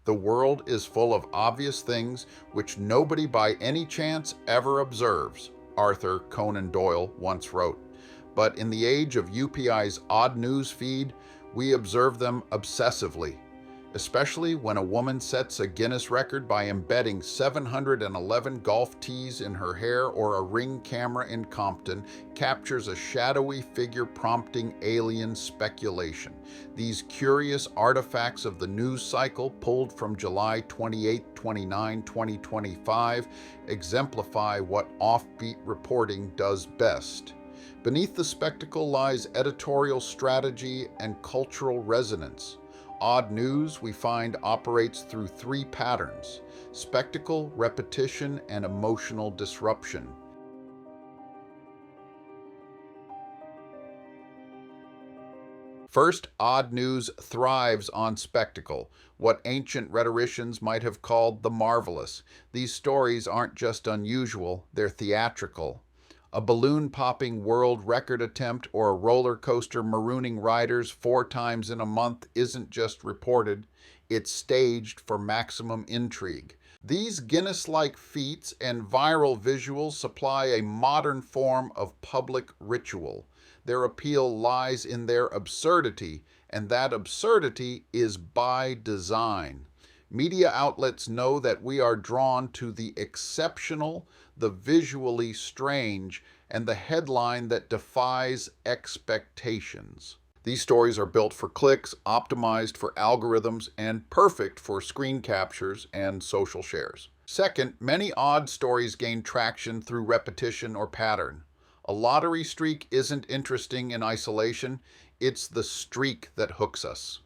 The world is full of obvious things which nobody by any chance ever observes, Arthur Conan Doyle once wrote. But in the age of UPI's odd news feed, we observe them obsessively, especially when a woman sets a Guinness record by embedding 711 golf tees in her hair, or a Ring camera in Compton captures a shadowy figure prompting alien speculation. These curious artifacts of the news cycle, pulled from July 28, 29, 2025, exemplify what offbeat reporting does best. Beneath the spectacle lies editorial strategy and cultural resonance. Odd news, we find, operates through three patterns: spectacle, repetition, and emotional disruption. First, odd news thrives on spectacle, what ancient rhetoricians might have called the marvelous. These stories aren't just unusual, they're theatrical. A balloon-popping world record attempt or a roller coaster marooning riders 4 times in a month isn't just reported, it's staged for maximum intrigue. These Guinness-like feats and viral visuals supply a modern form of public ritual. Their appeal lies in their absurdity, and that absurdity is by design. Media outlets know that we are drawn to the exceptional, the visually strange, and the headline that defies expectations. These stories are built for clicks, optimized for algorithms, and perfect for screen captures and social shares. Second, many odd stories gain traction through repetition or pattern. A lottery streak isn't interesting in isolation, it's the streak that hooks us.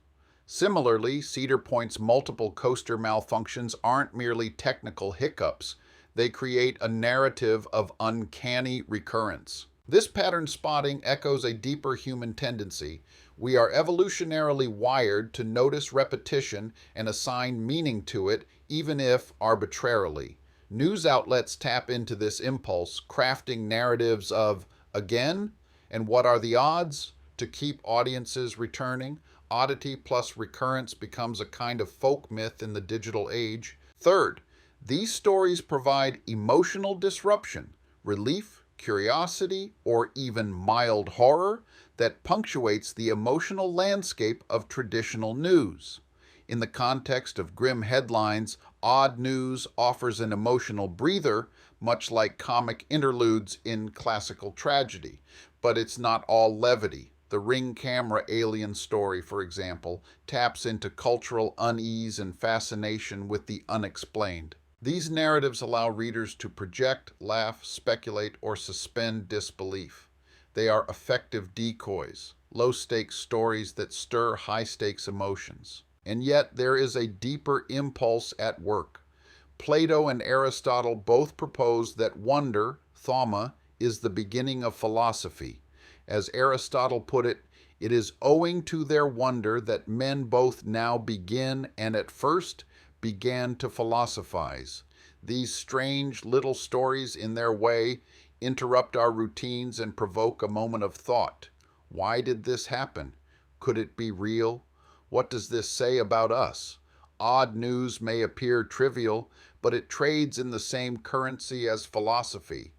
Similarly, Cedar Point's multiple coaster malfunctions aren't merely technical hiccups. They create a narrative of uncanny recurrence. This pattern spotting echoes a deeper human tendency. We are evolutionarily wired to notice repetition and assign meaning to it, even if arbitrarily. News outlets tap into this impulse, crafting narratives of "again" and "what are the odds" to keep audiences returning. Oddity plus recurrence becomes a kind of folk myth in the digital age. Third, these stories provide emotional disruption, relief, curiosity, or even mild horror that punctuates the emotional landscape of traditional news. In the context of grim headlines, odd news offers an emotional breather, much like comic interludes in classical tragedy. But it's not all levity. The Ring camera alien story, for example, taps into cultural unease and fascination with the unexplained. These narratives allow readers to project, laugh, speculate, or suspend disbelief. They are effective decoys, low-stakes stories that stir high-stakes emotions. And yet there is a deeper impulse at work. Plato and Aristotle both proposed that wonder, thauma, is the beginning of philosophy. As Aristotle put it, it is owing to their wonder that men both now begin and at first began to philosophize. These strange little stories, in their way, interrupt our routines and provoke a moment of thought. Why did this happen? Could it be real? What does this say about us? Odd news may appear trivial, but it trades in the same currency as philosophy.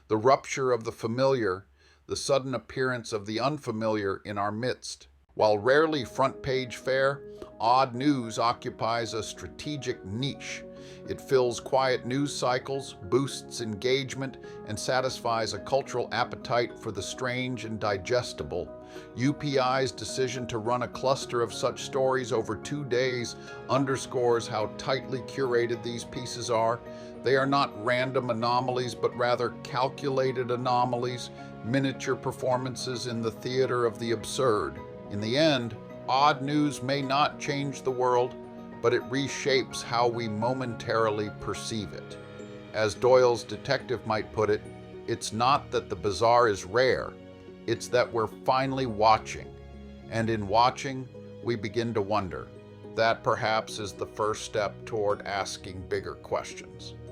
The rupture of the familiar, the sudden appearance of the unfamiliar in our midst. While rarely front-page fare, odd news occupies a strategic niche. It fills quiet news cycles, boosts engagement, and satisfies a cultural appetite for the strange and digestible. UPI's decision to run a cluster of such stories over 2 days underscores how tightly curated these pieces are. They are not random anomalies, but rather calculated anomalies, miniature performances in the theater of the absurd. In the end, odd news may not change the world, but it reshapes how we momentarily perceive it. As Doyle's detective might put it, it's not that the bizarre is rare, it's that we're finally watching. And in watching, we begin to wonder. That perhaps is the first step toward asking bigger questions.